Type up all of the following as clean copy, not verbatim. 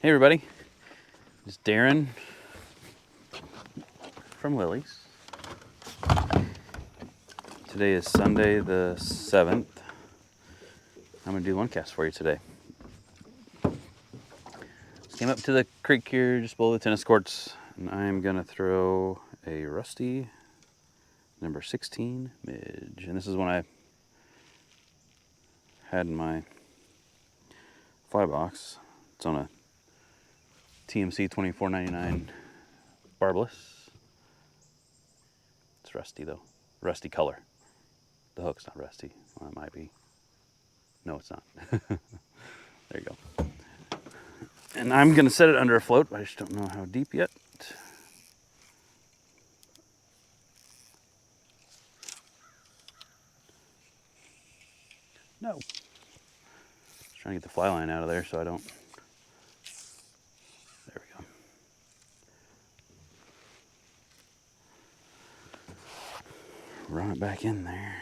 Hey everybody, it's Darin from Lilleys. Today is Sunday the 7th. I'm going to do one cast for you today. Just came up to the creek here just below the tennis courts, and I'm going to throw a rusty number 16 midge. And this is one I had in my fly box. It's on a TMC 24.99 barbless. It's rusty though, rusty color. The hook's not rusty. Well, it might be. No, it's not. There you go. And I'm going to set it under a float. I just don't know how deep yet. No. Just trying to get the fly line out of there so I don't. There we go. Run it back in there.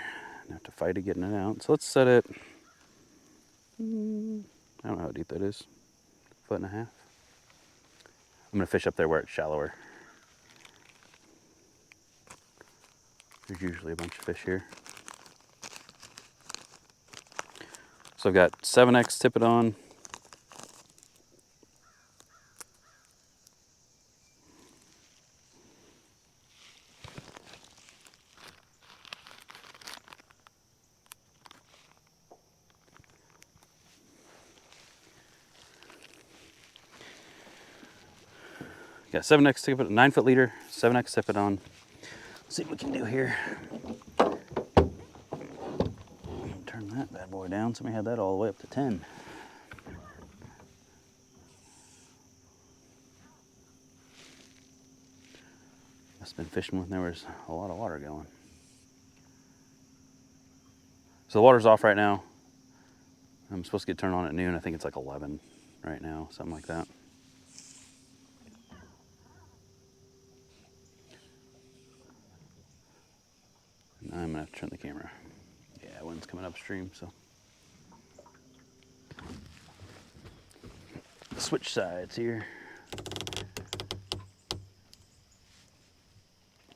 I have to fight it getting it out. So let's set it. I don't know how deep that is. 1.5 feet. I'm going to fish up there where it's shallower. There's usually a bunch of fish here. So I've got 7X tippet on. Got 7X tippet, 9-foot leader, 7X tippet on. Let's see what we can do here. Turn that bad boy down. Somebody had that all the way up to 10. Must have been fishing when there was a lot of water going. So the water's off right now. I'm supposed to get turned on at noon. I think it's like 11 right now, something like that. And I'm gonna have to turn the camera. Yeah, wind's coming upstream, so. Switch sides here.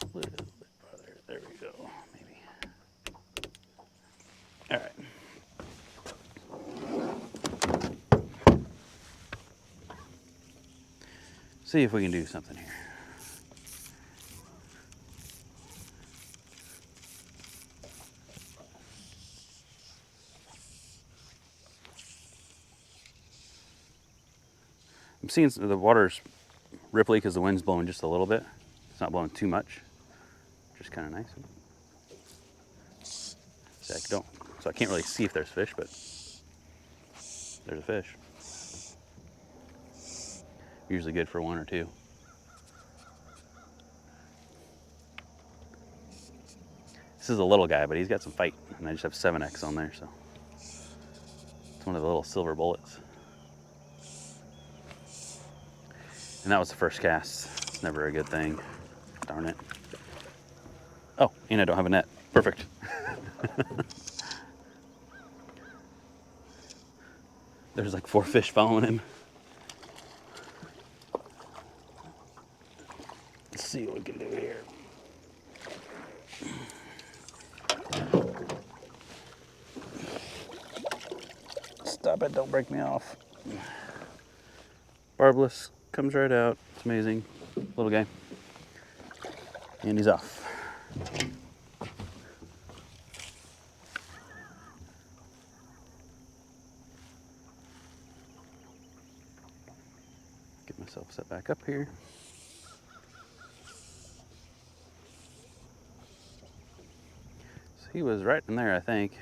A little bit farther. There we go, maybe. All right. See if we can do something here. I'm seeing the water's ripply because the wind's blowing just a little bit. It's not blowing too much. Just kind of nice. So I can't really see if there's fish, but there's a fish. Usually good for 1 or 2. This is a little guy, but he's got some fight, and I just have 7X on there, so it's one of the little silver bullets. And that was the first cast. It's never a good thing. Darn it. Oh, and I don't have a net. Perfect. There's like 4 fish following him. Let's see what we can do here. Stop it, don't break me off. Barbless comes right out. It's amazing. Little guy. And he's off. Get myself set back up here. So he was right in there, I think.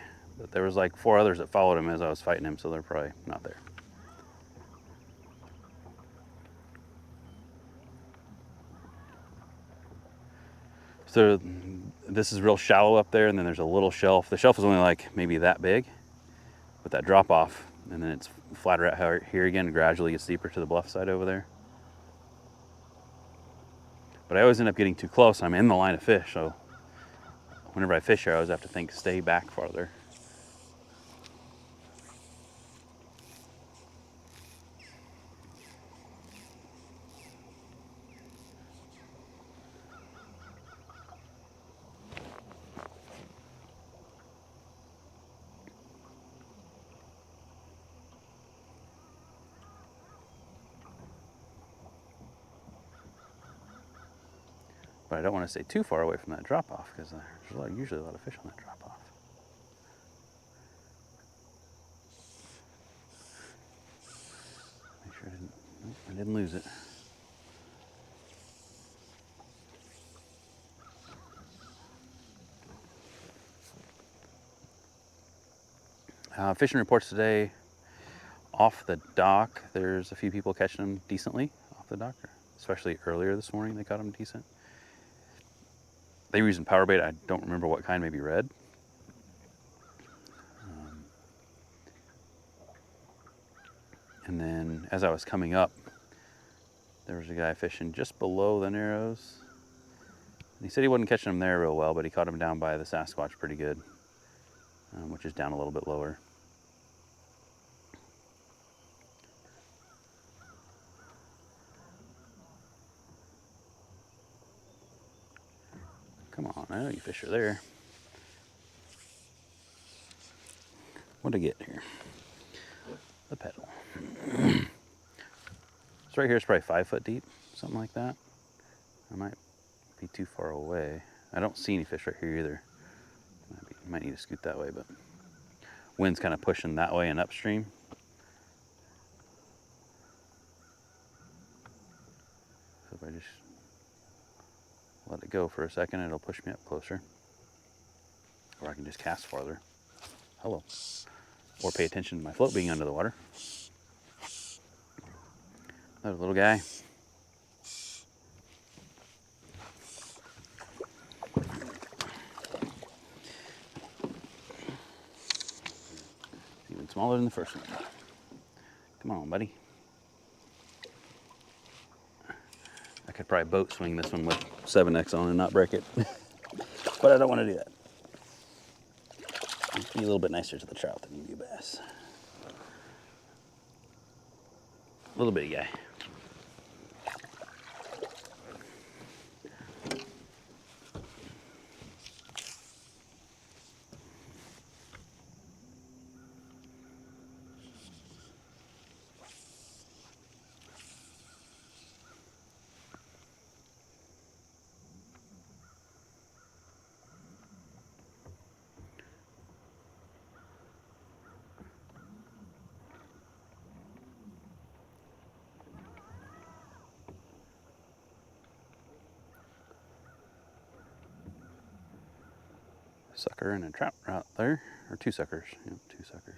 But there was like 4 others that followed him as I was fighting him, so they're probably not there. So this is real shallow up there, and then there's a little shelf. The shelf is only like maybe that big with that drop off, and then it's flatter out here again, and gradually gets deeper to the bluff side over there. But I always end up getting too close. I'm in the line of fish, so whenever I fish here, I always have to think, stay back farther. but I don't want to stay too far away from that drop off because there's usually a lot of fish on that drop off. Make sure I didn't lose it. Fishing reports today, off the dock, there's a few people catching them decently off the dock, especially earlier this morning they caught them decent. They were using power bait. I don't remember what kind, maybe red. And then as I was coming up, there was a guy fishing just below the Narrows. He said he wasn't catching them there real well, but he caught them down by the Sasquatch pretty good, which is down a little bit lower. Come on, I know you fish are there. What'd I get here? The pedal. So right here is probably 5 foot deep, something like that. I might be too far away. I don't see any fish right here either. Might need to scoot that way, but wind's kind of pushing that way and upstream. So if I just let it go for a second, it'll push me up closer. Or I can just cast farther. Hello. Or pay attention to my float being under the water. Another little guy. Even smaller than the first one. Come on, buddy. I could probably boat swing this one with 7X on and not break it. But I don't want to do that. Be a little bit nicer to the trout than you do bass. Little bitty guy. Sucker and a trout out there, or 2 suckers. Yep, 2 suckers.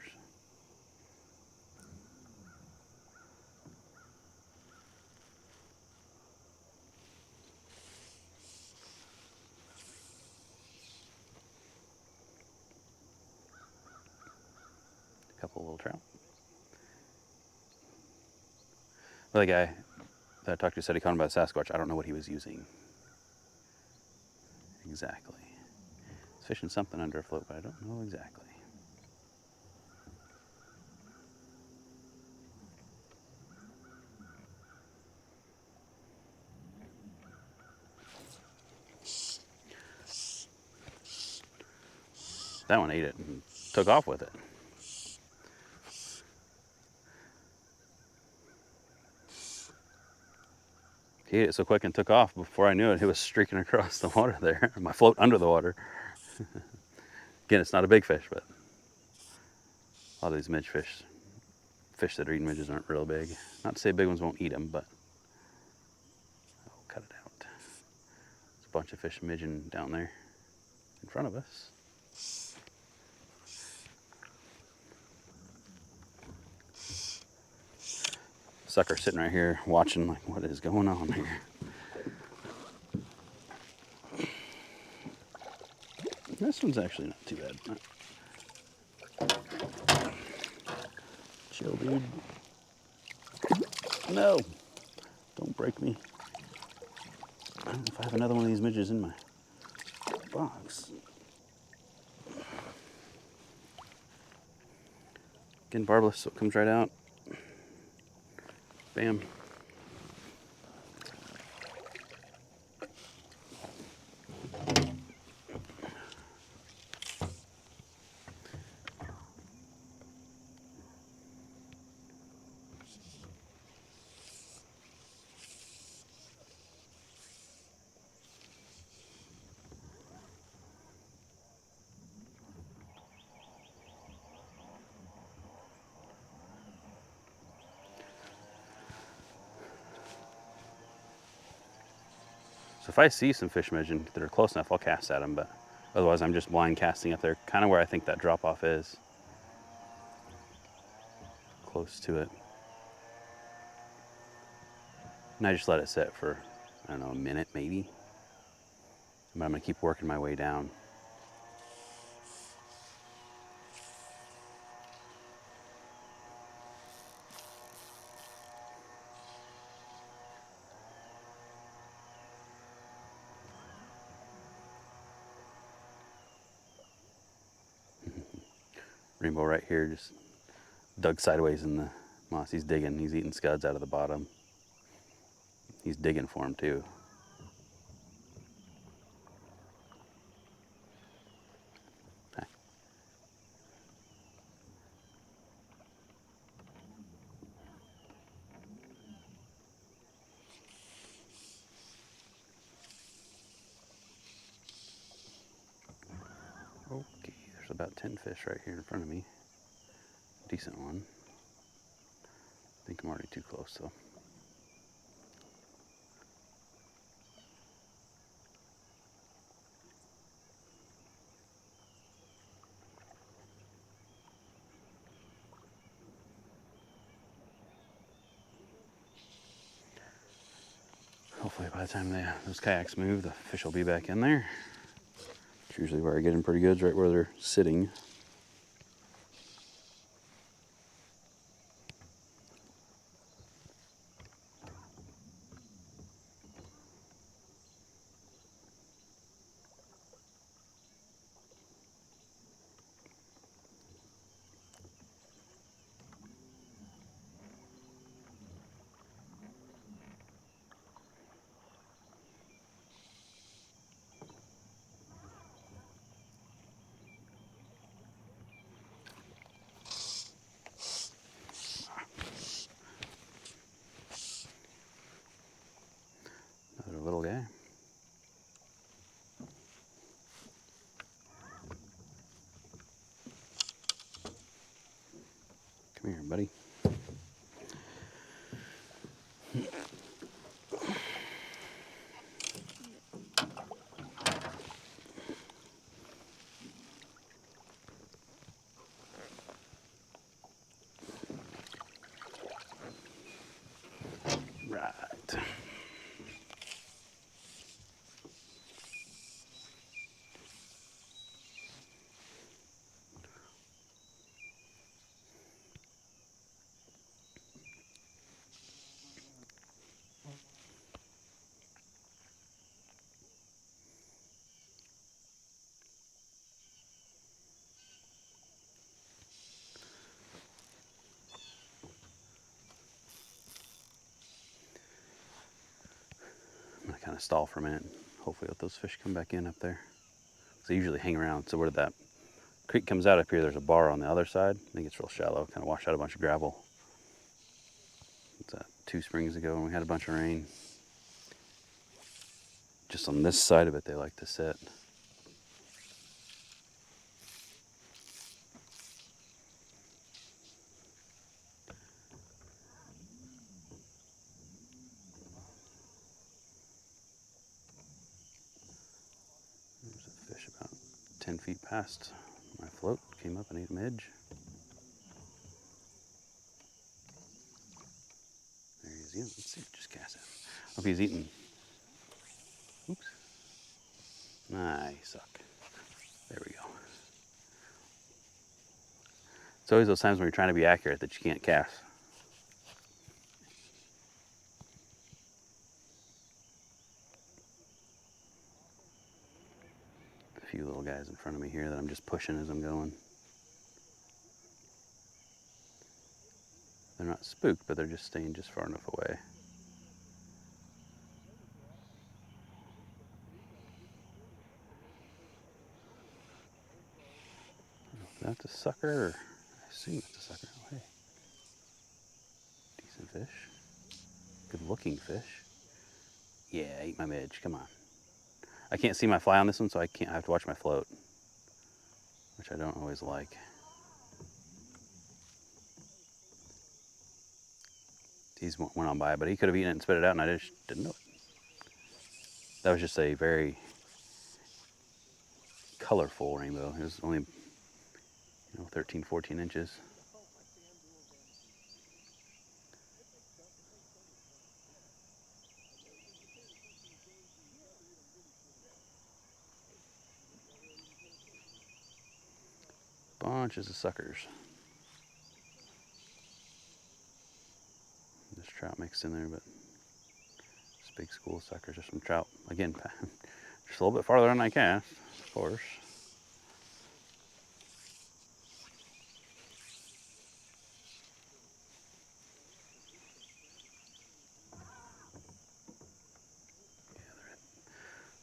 A couple little trout. The other guy that I talked to said he caught him by the Sasquatch. I don't know what he was using exactly. He's fishing something under a float, but I don't know exactly. That one ate it and took off with it. He ate it so quick and took off. Before I knew it, he was streaking across the water there. My float under the water. Again, it's not a big fish, but a lot of these midge fish that are eating midges aren't real big. Not to say big ones won't eat them, but I'll cut it out. There's a bunch of fish midging down there in front of us. Sucker sitting right here watching like, what is going on here? This one's actually not too bad. Chill, dude. No, don't break me. I don't know if I have another one of these midges in my box. Again, barbless, so it comes right out. Bam. So if I see some fish emerging that are close enough, I'll cast at them, but otherwise I'm just blind casting up there, kind of where I think that drop off is. Close to it. And I just let it sit for, I don't know, a minute maybe. But I'm gonna keep working my way down. Rainbow right here just dug sideways in the moss. He's digging. He's eating scuds out of the bottom. He's digging for him too. Hi. Okay, there's about 10 fish right here in front of me. Decent one. I think I'm already too close though. Hopefully by the time those kayaks move, the fish will be back in there. It's usually where I get them pretty good, right where they're sitting. Another little guy. Come here, buddy. Right. I'm gonna kind of stall for a minute. Hopefully let those fish come back in up there. They usually hang around. So where that creek comes out up here, there's a bar on the other side. I think it's real shallow, kind of washed out a bunch of gravel. It's 2 springs ago when we had a bunch of rain. Just on this side of it, they like to sit. There's a fish about 10 feet past my float. Came up and ate a midge. There he is again. Let's see, just cast it. Hope he's eating. Oops. Nah, you suck. There we go. It's always those times when you're trying to be accurate that you can't cast. A few little guys in front of me here that I'm just pushing as I'm going. They're not spooked, but they're just staying just far enough away. That's a sucker, or I assume it's a sucker. Oh, hey. Decent fish. Good looking fish. Yeah, eat my midge, come on. I can't see my fly on this one, so I have to watch my float, which I don't always like. He's went on by, but he could have eaten it and spit it out, and I just didn't know it. That was just a very colorful rainbow. It was only 13, 14 inches. Bunches of suckers. There's trout mixed in there, but this big school of suckers. There's some trout. Again, just a little bit farther than I cast, of course.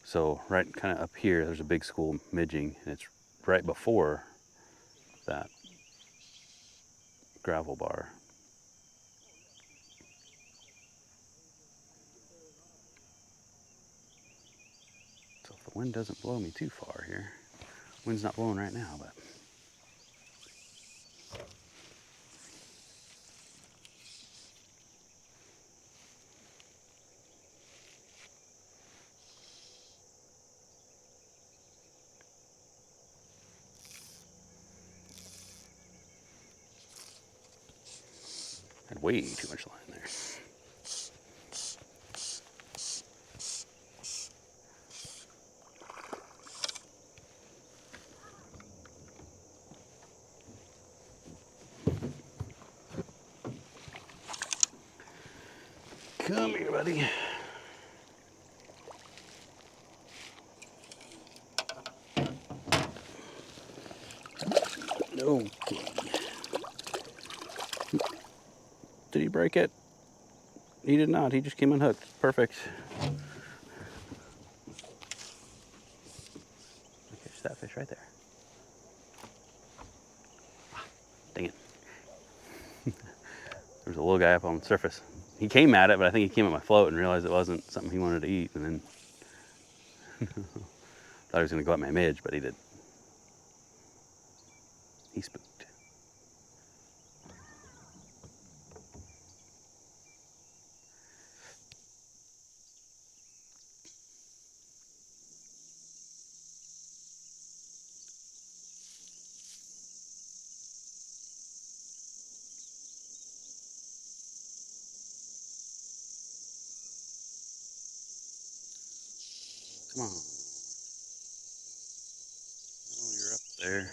So right kind of up here, there's a big school midging, and it's right before that gravel bar. So if the wind doesn't blow me too far here, wind's not blowing right now, but I had way too much line there. Come here, buddy. Okay. Did he break it? He did not. He just came unhooked. Perfect. Catch that fish right there. Dang it. There's a little guy up on the surface. He came at it, but I think he came at my float and realized it wasn't something he wanted to eat, and then thought he was going to go at my midge, but he did. He spooked. Come on. Oh, you're up there.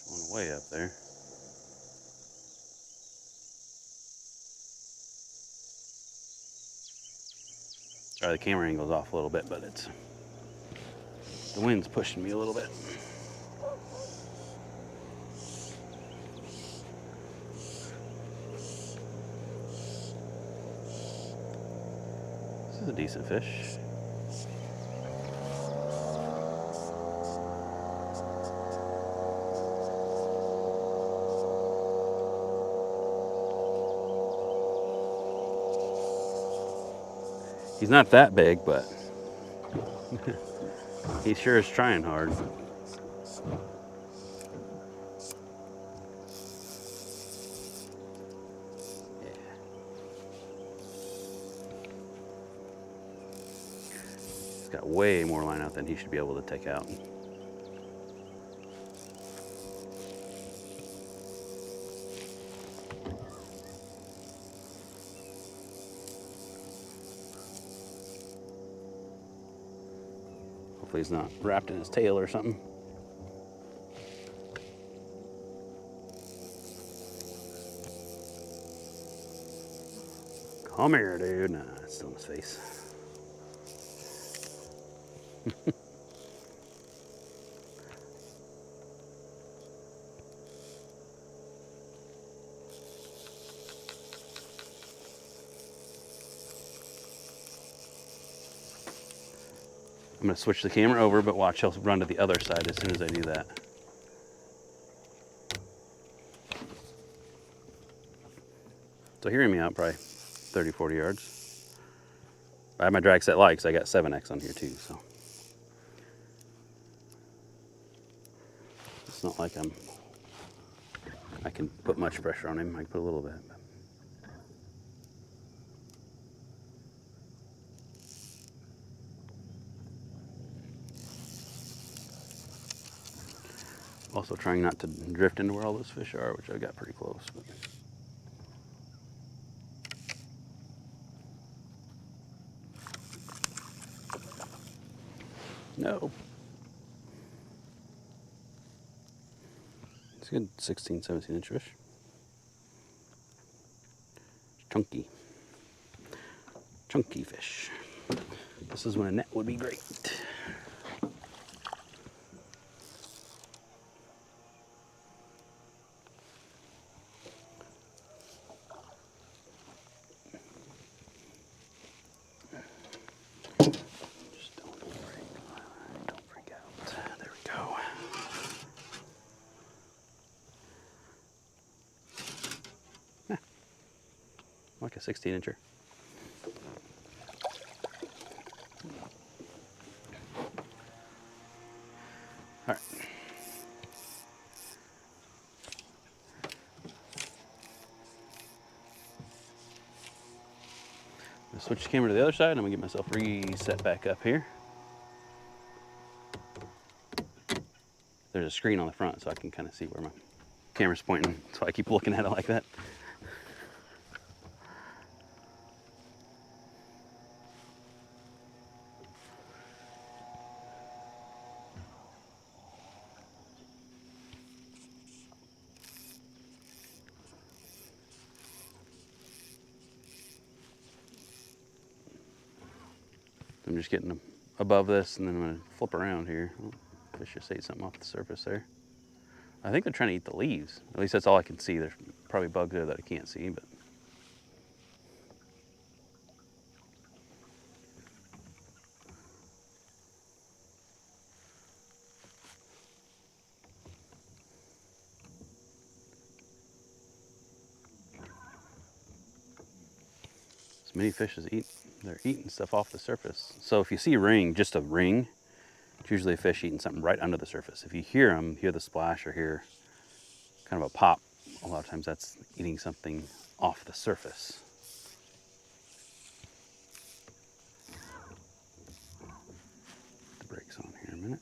One way up there. Sorry, the camera angle's off a little bit, but the wind's pushing me a little bit. This is a decent fish. He's not that big, but he sure is trying hard. Yeah. He's got way more line out than he should be able to take out. Hopefully he's not wrapped in his tail or something. Come here, dude. Nah, it's still in his face. I'm going to switch the camera over, but watch, he'll run to the other side as soon as I do that. So hearing me out probably 30, 40 yards. I have my drag set light because I got 7X on here too, so. It's not like I can put much pressure on him. I can put a little bit. Also trying not to drift into where all those fish are, which I got pretty close. But. No. It's a good 16, 17 inch fish. Chunky. Chunky fish. This is when a net would be great. Just don't freak out. There we go. Like a 16 incher. All right. I'm gonna switch the camera to the other side. I'm gonna get myself reset back up here. There's a screen on the front so I can kind of see where my camera's pointing. So I keep looking at it like that. I'm just getting them above this, and then I'm going to flip around here. Oh, fish just ate something off the surface there. I think they're trying to eat the leaves. At least that's all I can see. There's probably bugs there that I can't see, but. As many fish as they're eating stuff off the surface. So if you see a ring, just a ring, it's usually a fish eating something right under the surface. If you hear them, hear the splash or hear kind of a pop, a lot of times that's eating something off the surface. The brakes on here a minute.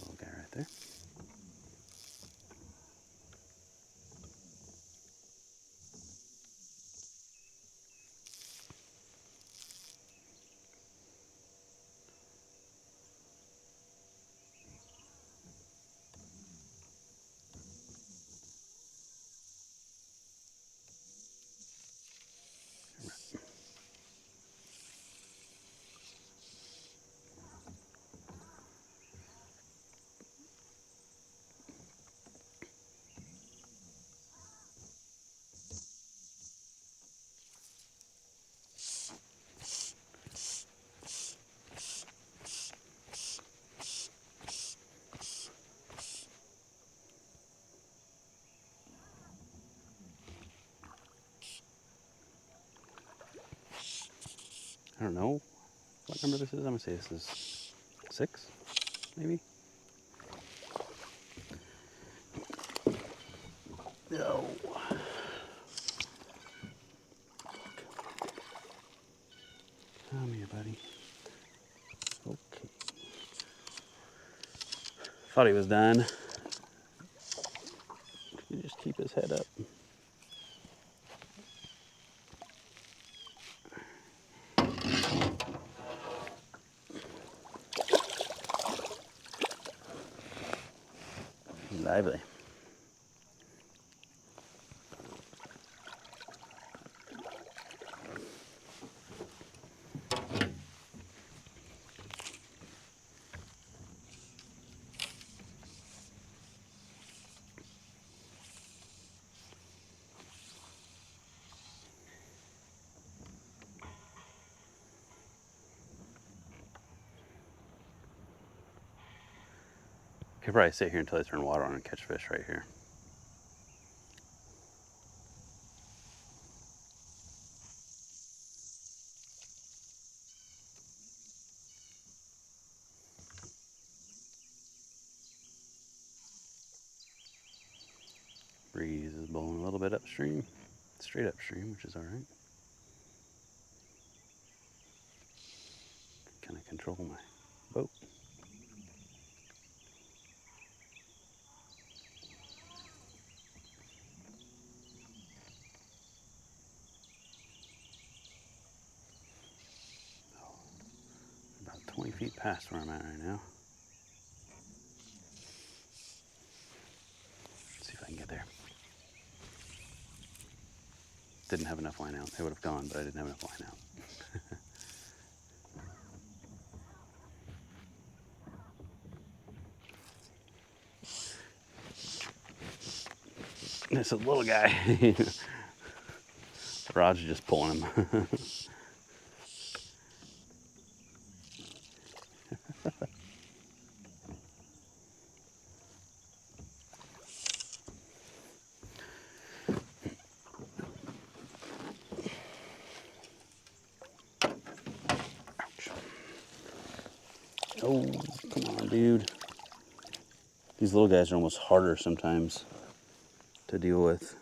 Little guy right there. I don't know what number this is. I'm gonna say this is 6, maybe. No. Come here, buddy. Okay. Thought he was done. You just keep his head up. Lively. could probably sit here until I turn water on and catch fish right here. Breeze is blowing a little bit upstream, straight upstream, which is all right. Kind of control my boat. About 20 feet past where I'm at right now. Let's see if I can get there. Didn't have enough line out. They would have gone, but I didn't have enough line out. It's a little guy. Rod's just pulling him. Ouch. Oh, come on, dude. These little guys are almost harder sometimes to deal with.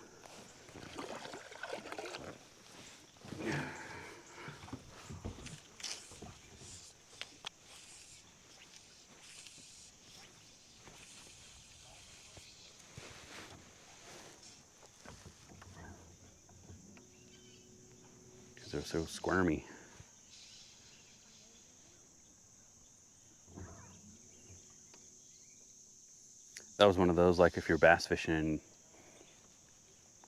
Because they're so squirmy. That was one of those, like if you're bass fishing and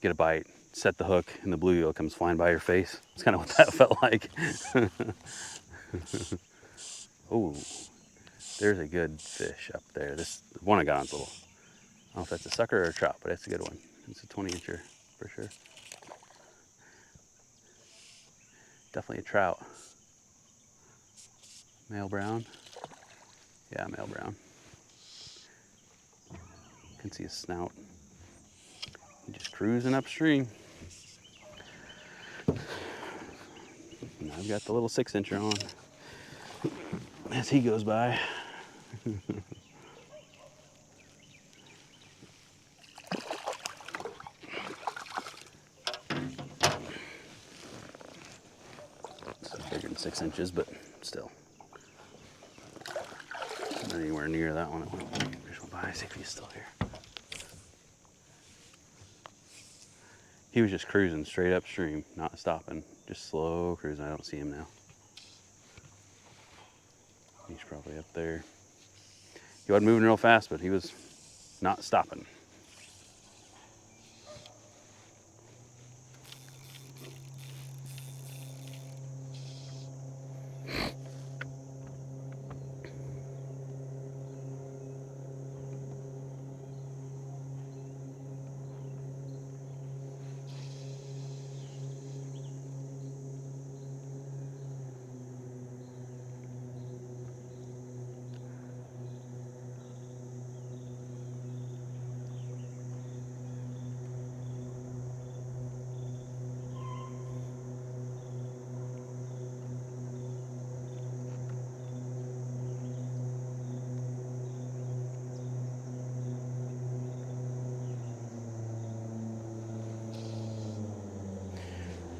get a bite, set the hook, and the bluegill comes flying by your face. It's kind of what that felt like. Oh, there's a good fish up there. This one I got on's little. I don't know if that's a sucker or a trout, but it's a good one. It's a 20-incher for sure. Definitely a trout. Male brown. Yeah, male brown. You can see his snout. He's just cruising upstream. And I've got the little 6-incher on as he goes by. It's bigger than 6 inches, but still. Not anywhere near that one. It went by. See if he's still here. He was just cruising straight upstream, not stopping, just slow cruising. I don't see him now. He's probably up there. He wasn't moving real fast, but he was not stopping.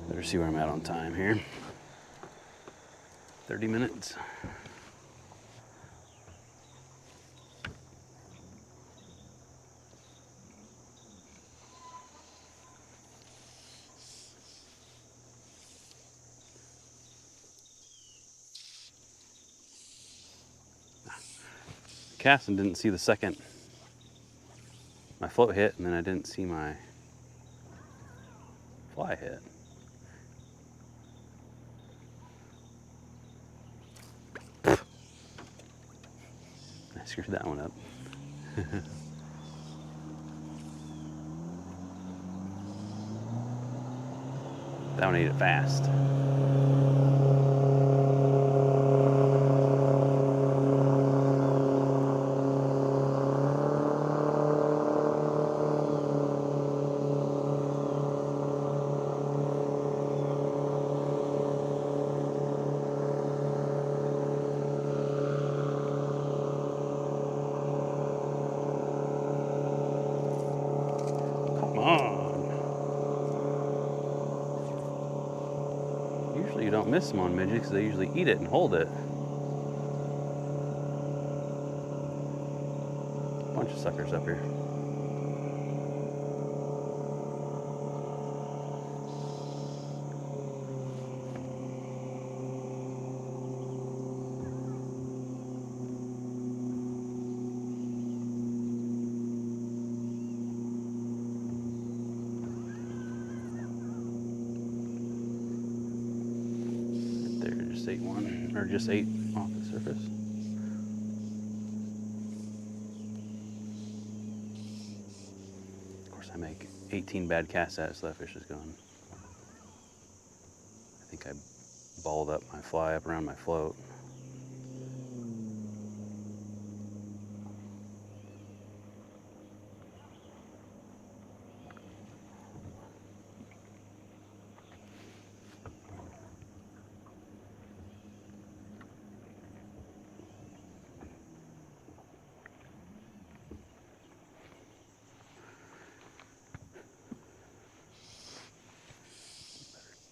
Better see where I'm at on time here. 30 minutes. Cast and didn't see the second. My float hit, and then I didn't see my fly hit. I screwed that one up. That one ate it fast. you don't miss them on midges because they usually eat it and hold it. Bunch of suckers up here. Just ate one, or just ate off the surface. Of course, I make 18 bad casts at it, so that fish is gone. I think I balled up my fly up around my float.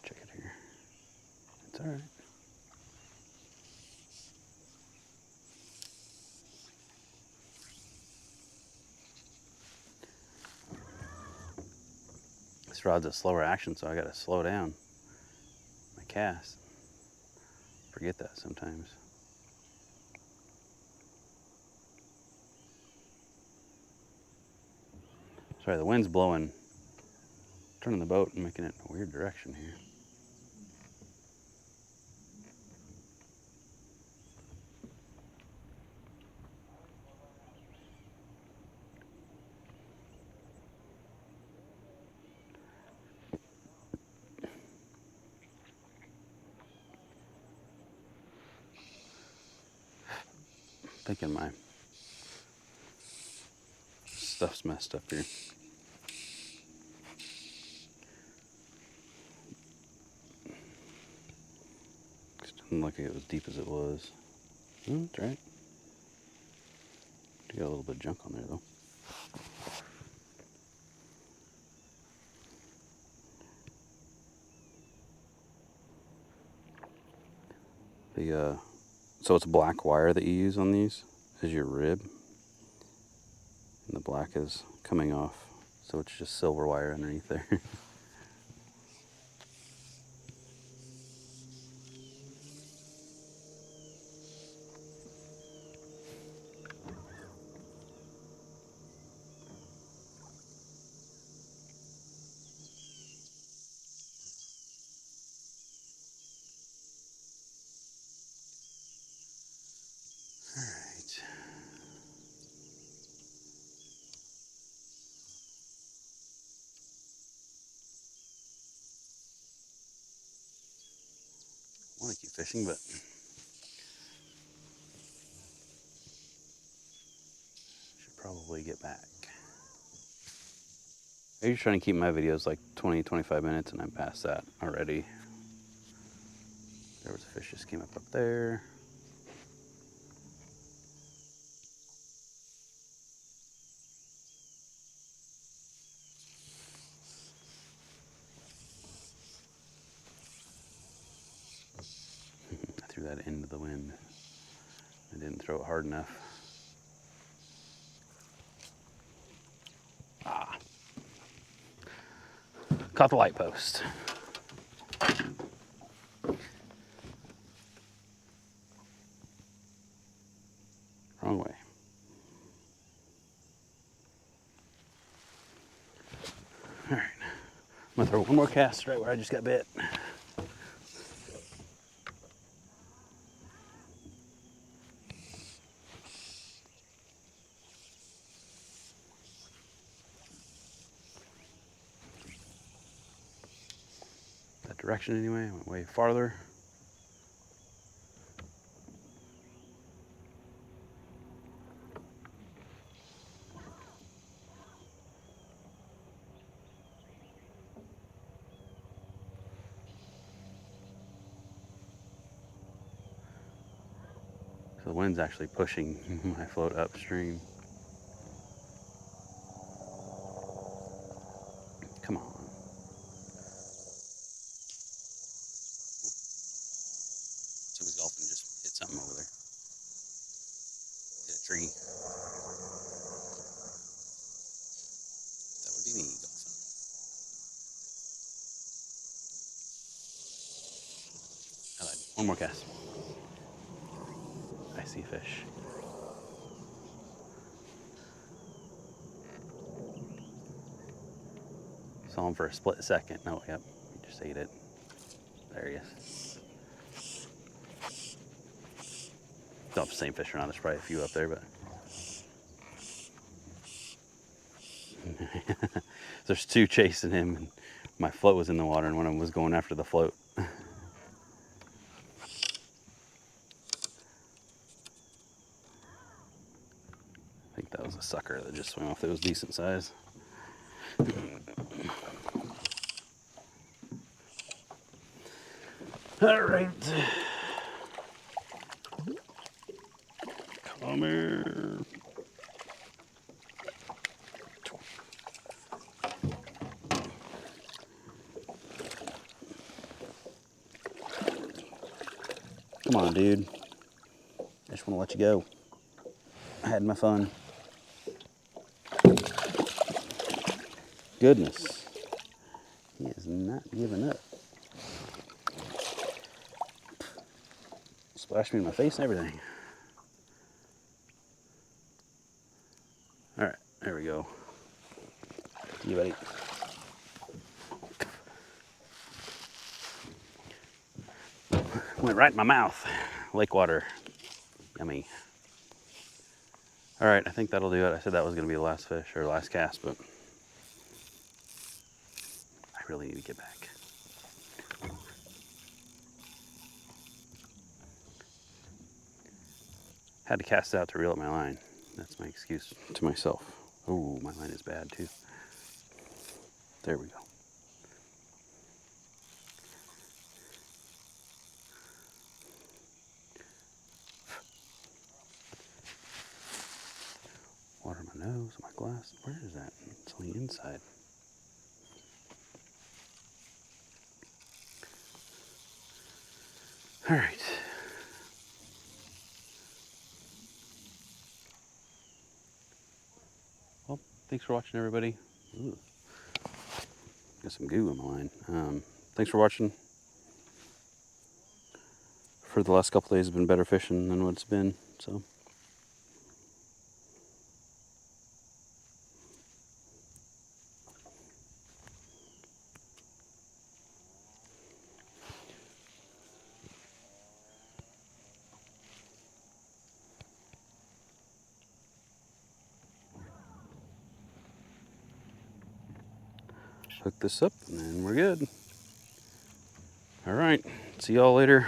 Check it here. It's all right. This rod's a slower action, so I gotta slow down my cast. Forget that sometimes. Sorry, the wind's blowing, turning the boat and making it in a weird direction here. Thinking my stuff's messed up here. Didn't look like it was deep as it was. That's right. Got a little bit of junk on there though. So it's black wire that you use on these as your rib, and the black is coming off, so it's just silver wire underneath there. Alright. I want to keep fishing, but should probably get back. I usually trying to keep my videos like 20-25 minutes, and I'm past that already. There was a fish just came up there. I threw that into the wind. I didn't throw it hard enough. Ah. Caught the light post. Wrong way. All right. I'm gonna throw one more cast right where I just got bit. That direction anyway, I went way farther. So the wind's actually pushing my float upstream. Come on. Gimme, Dawson. I lied. One more cast. I see fish. Saw him for a split second. No, yep, he just ate it. There he is. Don't know if the same fish or not. There's probably a few up there, but there's two chasing him. And my float was in the water, and one of them was going after the float. I think that was a sucker that just swam off. That was decent size. All right. Come here. Come on, dude. I just want to let you go. I had my fun. Goodness. He is not giving up. Splashed me in my face and everything. All right, there we go. See you, buddy. Went right in my mouth. Lake water. Yummy. All right, I think that'll do it. I said that was going to be the last fish or last cast, but I really need to get back. Had to cast it out to reel up my line. That's my excuse to myself. Oh, my line is bad too. There we go. Water in my nose, my glass. Where is that? It's on the inside. All right. Well, thanks for watching, everybody. Ooh. Got some goo in my line. Thanks for watching. For the last couple days, it's been better fishing than what it's been, so. Hook this up and then we're good. All right, see y'all later.